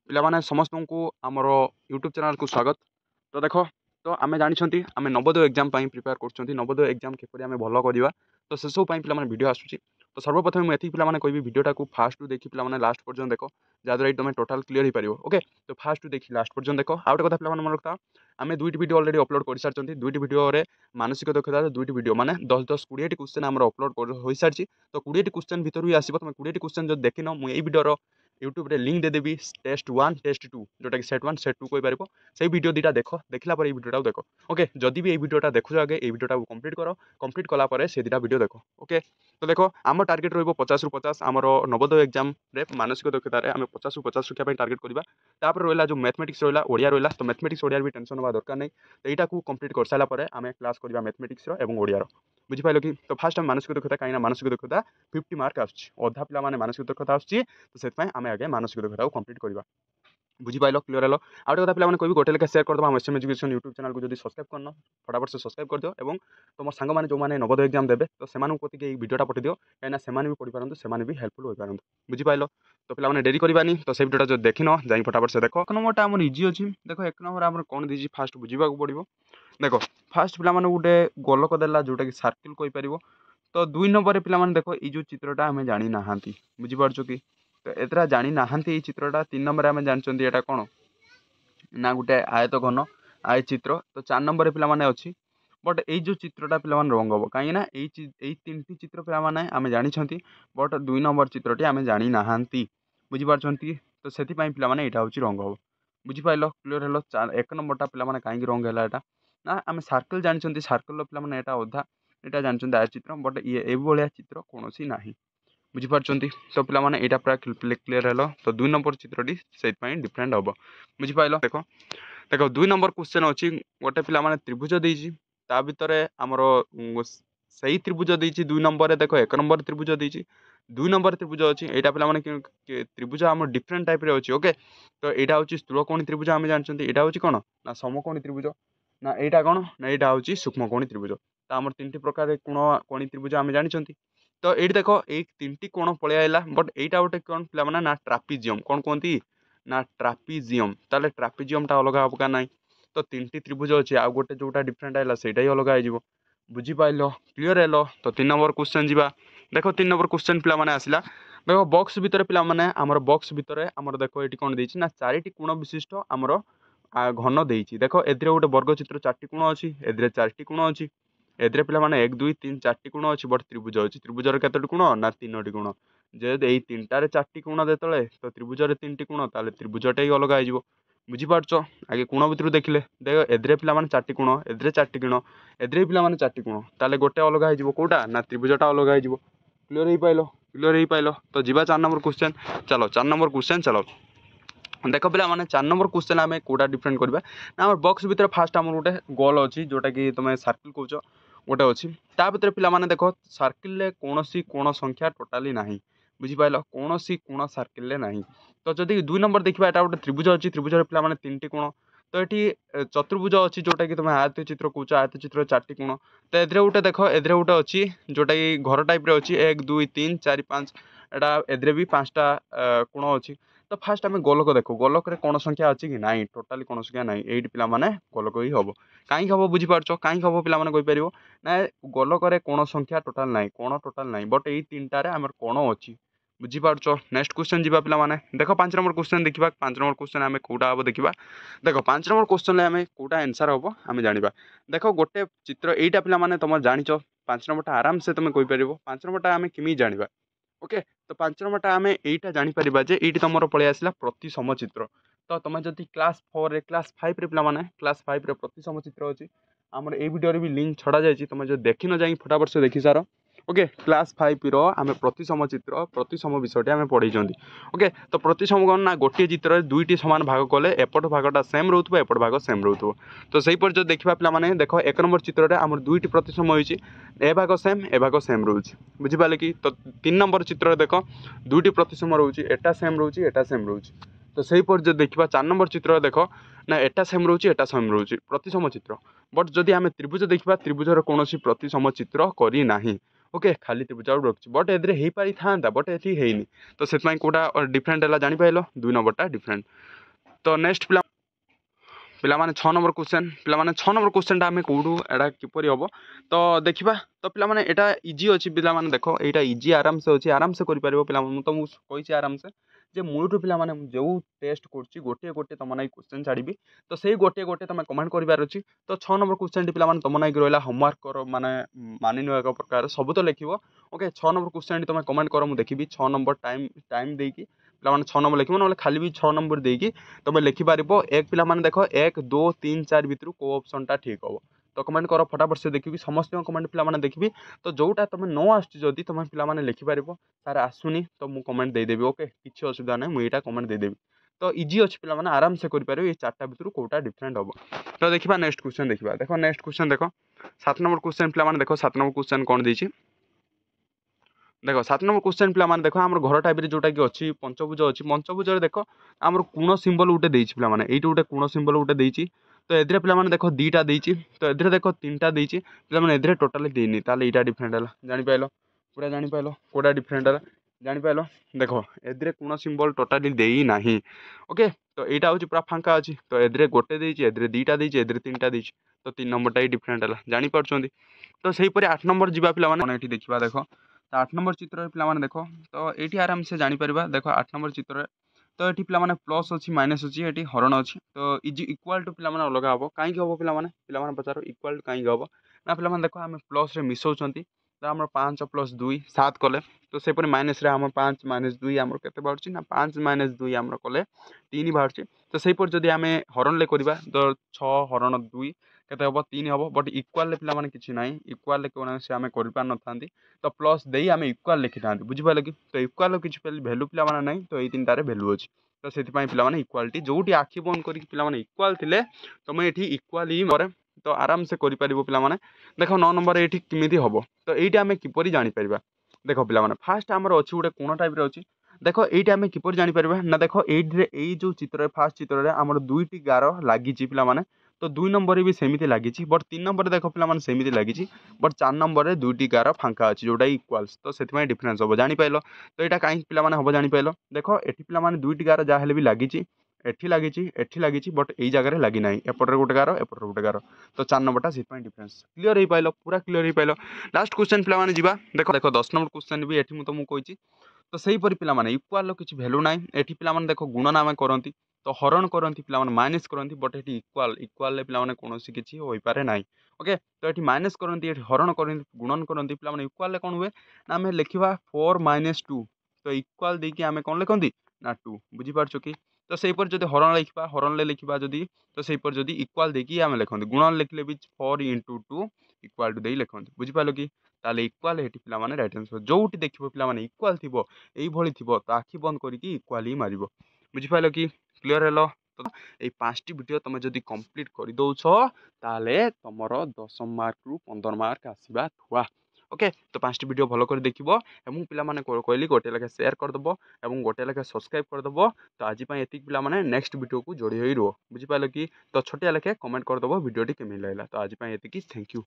पिलामाने समस्तଙ୍କୁ ଆମର YouTube channel को स्वागत। तो देख तो आम जानते आम नवोदय एग्जाम प्रिपेयर कर नवोदय एग्जाम किपर आम भल करवा तो से सब पे भिड आसूँ। तो सर्वप्रथम मुझे पे कह भिडटा को फास्ट देखी पे लास्ट पर्यटन देख जहाँद्वारा तुम टोटाल क्लीयर हो पार। ओके तो फास्ट देखी लास्ट पर्यटन देख आउ गए कथा पे मन रखा आम दुईट भिड अलरेडी अपलोड कर सारी दुईट भिडियो मानसिक दक्षता दुईट भिडियो माने 10-10-20 क्वेश्चन आम अपलोड हो सारी। तो 20 क्वेश्चन भर भी आसो तुम 20 क्वेश्चन जो देखिन मुझे भिडियो यूट्यूब रे लिंक देदेवी टेस्ट 1 टेस्ट 2 जोटा कि सेट 1 सेट 2 कहीपर से भिडियो दुटा देख देखला पर भिडियो देख। ओके जदि भी भिडियोटा देखुच आगे ये भिडियोटा कंप्लीट कर कंप्लीट कलापर से दुटा भिडियो देख। ओके तो देख आम टार्गेट रही 50 ରୁ 50 आमर नवोदय एग्जाम रे मानसिक दक्षतार आम 50 ରୁ 50 रखा टार्गेट करवा। तापर रहा जो मैथमेटिक्स रहा ओडिया रहा तो मैथमेटिक्स ओडिया भी टेंशन हवा दरकार नहीं। तो यहाँ कंप्लीट कर सारापर आम क्लास करवा मैथमेटिक्स और ओडिया बुझिपाल कि। तो फास्ट आम मानसिक दक्षता कहीं मानसिक दक्षता 50 मार्क आधा पिला मानसिक दक्षता आसूँ तो से आम आगे मानसिक दक्षता को कंप्लीट करवा। बुझिपाल क्लीयर हेलो आउ गए कथा पे कह गोटे लेखे सेयार करदे एसएम एजुकेशन यूट्यूब चैनल को जब सब्सक्राइब करना फटाफट से सब्सक्राइब कर दियो और तुम सांग मैंने जो मैंने नवोदय एग्जाम देवे तो से भिडियोटा पठे दियो कहीं से भी पढ़ी पारत से भी हेल्पफुल हो पारत। बुझिपाल तो पे डेरी करवानी तो से भिडियोटा जो देखिन जाई फटाफट से देख। एक नंबरटा आम इजी अच्छी देख एक नंबर आम कौन दीजिए फास्ट बुझा पड़ो देख फास्ट पे गोटे गोलक देला जोटा कि सर्किल कहीपर। तो 2 नंबर पे देख ये चित्रटा आम जानी ना बुझीपार कि तो एतरा जानी ना चित्रटा 3 नंबर आम जानते यहाँ कौन ना गोटे आयत घन आय चित्र। तो 4 नंबर पे अच्छी बट ये जो चित्रटा पे रंग हम कहीं 3टी चित्र पे आम जानी बट 2 नंबर चित्रटी आम जानी ना बुझीपार। तो से पे यहाँ हूँ रंग हम बुझिपाल क्लीयर हेलो 1 नंबरटा पे कहीं रंग है यहाँ ना आम सर्कल जानते सर्कल पे यहाँ अधा यहाँ जानते आय चित्र बट ये भाया चित्र कौन सी ना बुझीपार। तो पे यहाँ पूरा क्लीयर हेलो तो 2 नंबर चित्रटी से डिफरेन्ट हम बुझिपाल। देख देख 2 नंबर क्वेश्चन अच्छी गोटे पे त्रिभुज देती ता भितर आमर से त्रिभुज देती 2 नंबर देख 1 नंबर त्रिभुज देती 2 नंबर त्रिभुज अच्छी यहाँ पे त्रिभुज आम डिफरेन्ट टाइप अच्छी। ओके तो यहाँ हूँ स्थूलकोणी त्रिभुज आम जानते यहाँ हूँ कौन ना समकोणी त्रिभुज ना यहाँ कौन ना यहाँ हूँ सूक्ष्मकोणी त्रिभुज। तो आम 3टी प्रकार कोणी त्रिभुज आम जानी। तो ये देख ये 3टी कोण पलि आइला बट यहाँ गोटे कौन पे ना ट्रापिजियम कौन कहती ना ट्रापिजियम ताले ट्रापिजियमटा अलग हम क्या ना। तो 3टी त्रिभुज अच्छे आउ गोटे जोटा डिफरेन्ट आइला से अलग हो बुझिपाल क्लीयर हेलो। तो 3 नंबर क्वेश्चन जी देख 3 नंबर क्वेश्चन पे आसला देख बॉक्स भितर पे आमर बॉक्स भितर आमर देख ये कौन देती ना 4टी कोण विशिष्ट आमर घन देती देख ए गोटे वर्गचित्र 4टी कोण अच्छी ए 4टी कोण अच्छी ए पे 1 2 3 4टी कोण अच्छी बट त्रिभुज अच्छी त्रिभुजर केतोटी कोण ना 3टी कोण जे 3टार 4टी कोण देते तो त्रिभुजर 3टी कोण ताले त्रिभुजटा ही अलग हो बुझीपार। आगे कोण भितर देखिले देख एद्रे पे 4टी कोण एद्रे 4टी कोण एद्रे पे 4टी कोण ताले गोटे अलग हो कौटा ना त्रिभुजटा अलग हो क्लीयर हो पाइल। तो जीवा 4 नंबर क्वेश्चन चलो 4 नंबर क्वेश्चन चलो देख पे 4 नंबर क्वेश्चन आम कौटा डिफरेन्ट करवा ना बॉक्स भितर फास्ट आम गोटे गोल अच्छी जोटा कि तुम सर्किल कौच गोटे अच्छी ता भर पे देख सर्किल कौन कोण संख्या टोटाली ना बुझिपाल कौन कोण सर्किल ना। तो जदि 2 नंबर देखा यहाँ गोटे त्रिभुज अच्छी त्रिभुज पे 3टी कोण तो ये चतुर्भुज अच्छी जोटा कि तुम आयत चित्र कौच आयत चित्र 4टी कोण तो एद्रे गोटे देख एद्रे गोटे अच्छी जोटा कि घर टाइप अच्छी 1 2 3 4 5 एटा एद्रे भी 5टा कोण अच्छी। तो फास्ट आम गोलक देख गोलक कोण संख्या अच्छी कि ना टोटाली कोण संख्या ना ये पे गोलक ही हम कहीं हम बुझीपार कहीं हम पे कहीपर ना गोलक कोण संख्या टोटाल ना कोण टोटाल ना बट ये 3टार आम कोण अच्छी बुझीपार। नेक्स्ट क्वेश्चन जी पे देख 5 नंबर क्वेश्चन देखा 5 नंबर क्वेश्चन आम कौटा हम देखा देख 5 नंबर क्वेश्चन आम कौटा आंसर हम आम जाना देख गोटे चित्र यहाँ पे तुम जाच 5 नंबरटा आराम से तुम कहीपर 5 नंबरटा आम केमी जाना। ओके तो 5 नंबरटा आम यहीटा जापर जे ये तुम पलि आसला प्रतिसम चित्र। तो तुम जब क्लास 4 क्लास 5 पे क्लास 5 प्रतिसम चित्र अच्छी आमर ये भिडियो भी लिंक छड़ा जाए तुम जो देखी न जा फटाफट से देखी सार। ओके क्लास 5 आम प्रतिसम चित्र प्रतिसम विषयटी आम पढ़ी। ओके तो प्रतिसम कौन ना गोटे चित्र 2टी सामान भाग कले एपट भागटा सेम रोथबो एपट भाग सेम रोथबो। तो सही पर जो देखा पे देख 1 नंबर चित्र आम 2टी प्रतिसम होती ए भाग सेम रोचे बुझिपारे कि। तो 3 नंबर चित्र देख 2टी प्रतिसम रोचे एटा सेम रोचे एटा सेम रोचे। तो सही पर जो देखा 4 नंबर चित्र देख ना एटा सेम रोचे एटा सेम रोचे प्रतिसम चित्र बट जदि आम त्रिभुज देखा त्रिभुजर कौन प्रतिसम चित्र करना। ओके खाली त्रिभुज रखी बट ए पारि था बट ये तो से कौटा डिफरेन्ट है जापार 2 नंबरटा डिफरेन्ट। तो नेक्स्ट पिलामाने 6 नंबर क्वेश्चन पिलामाने 6 नंबर क्वेश्चनटा आमे कोडू एडा किपरि हबो तो देखिबा तो पिलामाने एटा इजी अछि पिलामाने देखो एटा इजी आराम से करि परिबो पिलामाने तो मु कहिछि आराम से जे मूलटू पिलामाने जो टेस्ट करछि गोटे गोटे तम नै क्वेश्चन छाड़िबी तो सेही गोटे गोटे तमे कमेंट करिबार अछि तो 6 नंबर क्वेश्चन टी पिलामाने तम नै रहला होमवर्क करो माने मानि न एक प्रकार सब तो लिखिबो ओके 6 नंबर क्वेश्चन टी तमे कमेंट करो मु देखिबी 6 नंबर टाइम टाइम देकी पिलामाने 6 नंबर लिखिबो न खाली भी 6 नंबर देकी तुम लिखिपार एक पिलामाने देख 1 2 3 4 भितर को ऑप्शन टा ठीक हम तो कमेंट कर फटाफट से देखिए समस्त कमेंट पिलामाने देखिए तो जोटा तुम न आसुदी तुम पिलामाने लिखिपार सार आसुनी तो मुझे कमेंट देदेवी ओके किसी असुविधा ना मुझे कमेंट देदेवी तो इजी अच्छे पिलामाने आराम से करें ये चार्टा भितर कौटा डिफरेंट हम तो देखा नेक्स्ट क्वेश्चन देखा देख नेक्स्ट क्वेश्चन देख 7 नंबर क्वेश्चन पिलामाने देख 7 नंबर क्वेश्चन कौन देती देख 7 नंबर क्वेश्चन पिलामाने देख आम घर टाइप जोटा कि अच्छी पंचभुज अच्छी पंचभुज देख आम कोण सिंबल गोटे देती पिलामाने ये गोटे कोण सिंबल गोटे देती तो एदरे पिलामाने देख दीटा देती तो एदरे देख 3टा देती पिलामाने एदरे टोटाली देनी ताले एटा डिफरेंट है जानिपाइल पूरा जानिपाइल कोड़ा डिफरेंट है जानिपाइल देख एदरे कोण सिंबल टोटाली देई नाही ओके तो यहाँ हूँ पूरा फांका अच्छी तो एदरे गोटे देती एदरे दीटा देती एदरे 3टा देती तो 3 नंबरटा ही डिफरेंट है जानीपार तो सहीपरि 8 नंबर जी पिलामाने ये देखा देख तो 8 नंबर चित्र पिलामाने देख तो ये आराम से जानीपर देख 8 नंबर चित्र तो ये पिलामाने प्लस अच्छी माइनस अच्छी ये हरण अच्छी तो इज इक्वाल टू पिलामाने अलग हम कहीं हम पिलामाने पचार इक्वाल टू कहीं हम ना पिलामाने देख आम प्लस मिसाऊँ तो आम 5 + 2 7 कले तो सेपरि माइनस आम 5 - 2 आम के बाहर ना 5 - 2 आम कले 3 बाहर तो सहीपर जदि आम हरण करवा तो 6 हरण 2 केते हम 3 हम बट इक्वाल पिलामाने किसी ना इक्वाल कौन से आम कर पार न तो प्लस दे आम इक्वाल लिखि था बुझिपारे कि तो इक्वाल किसी भैल्यू पिलामाने ना तो ये 3टार भैल्यू अच्छी तो से पिलामाने इक्वालिटी जोटी आखि बंद कर पिलामाने इक्वाल थिले तुम ये इक्वाल ही मरे तो आराम से कर पिलामाने देख 9 नंबर ये किमिति हम तो ये आम किपर जापर देख पिलामाने फास्ट आमर अच्छी गोटे कोण टाइप अच्छी देख ये आम किपर जापर ना देख ये जो चित्र फास्ट चित्र आमर 2टी गार लगी पिलामाने तो 2 नंबर भी सेमती लगी बट 3 नंबर देख पिलामाने सेमती लगी बट 4 नंबर में 2टी गार फांका अच्छी जोटा इक्वाल्स तो से डिफरेन्स हम जानीपाइल तो यहाँ कहीं पिलामाने हम जानीपाइल देख ये पिलामाने 2टी गार जहाँ भी लगी एठी लगी बट यही जगह लगी ना एपटे गोटे गार एपटे गोटे गार तो 4 नंबरटा से डिफरेन्स क्लीयर हो पाइल पूरा क्लीयर हो पाइल लास्ट क्वेश्चन पिलामाने जीवा देख देख 10 नंबर क्वेश्चन भी ये तुमको कही तो सहीपरि पिलामाने इक्वाल किसी भैल्यू ना ये पिलामाने देख गुणन आम करती तो हरण करती पिलामाने माइनस करती बट ये इक्वाल इक्वाल पिलामाने कौन किसी हो पारे ना ओके तो ये माइनस करती ये हरण करती गुणन करती पिलामाने इक्वाल कौन हुए ना आम लिखा 4 - 2 तो इक्वाल देकी आम कौन लिखती ना 2 बुझीपार कि तो सहीपर जब हरण लिखा हरण लिखा जदि तो सहीपर जदि इक्वाल देकी आम लिखते गुणन लिखले भी 4 × 2 इक्वाल टू दे लिखते बुझीपार कि ताले इक्वाल ये पिलामाने राइट आंसर जोटी देखिए पिलामाने इक्वाल थी यही थी तो आखि बंद करके इक्वाल ही मार बुझिपाल कि क्लीयर हेलो तो ये 5टी वीडियो तुम जदि कंप्लीट कर दौछ ताले तुमर 10 मार्क रु 15 मार्क आसवा थुआ ओके तो 5टी वीडियो भल कर देखिबो एवं पिला माने कहली गोटे लेखे शेयर करदेव और गोटे लेखे सब्सक्राइब करदेव तो आज ये पिला माने नेक्स्ट वीडियो को जोड़ी हो रुह बुझिपाल कि तो छोटिया लेखे कमेंट करदेव वीडियो केमी लगा तो आज ये थैंक यू।